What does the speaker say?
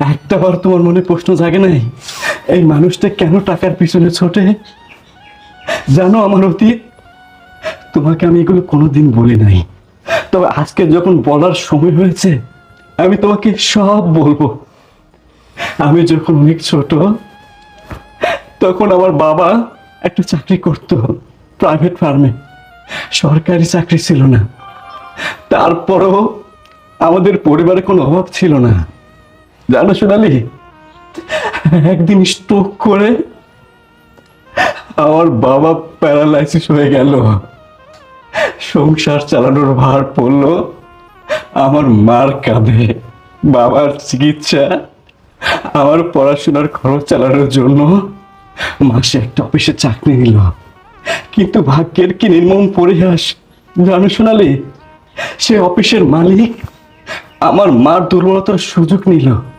একটাবার তোমার মনে প্রশ্ন জাগে নাই এই মানুষটা কেন টাকার পিছনে ছোটে? জানো আমার অতীত, তোমাকে আমি এগুলো কোনোদিন বলি নাই, তবে আজকে যখন বলার সময় হয়েছে আমি তোমাকে সব বলবো। আমি যখন অনেক ছোট তখন আমার বাবা একটা চাকরি করতো, প্রাইভেট ফার্মে, সরকারি চাকরি ছিল না। তারপরও আমাদের পরিবারে কোনো অভাব ছিল না। জানো সোনালি, একদিন স্ট্রোক করে আমার বাবা প্যারালাইসিস হয়ে গেল। সংসার চালানোর ভার পড়লো আমার মার কাঁধে। বাবার চিকিৎসা, আমার পড়াশোনার খরচ চালানোর জন্য মাসে একটা অফিসে চাকরি নিল। কিন্তু ভাগ্যের কি নির্মম পরিহাস জানো সোনালি, সে অফিসের মালিক আমার মার দুর্বলতার সুযোগ নিল।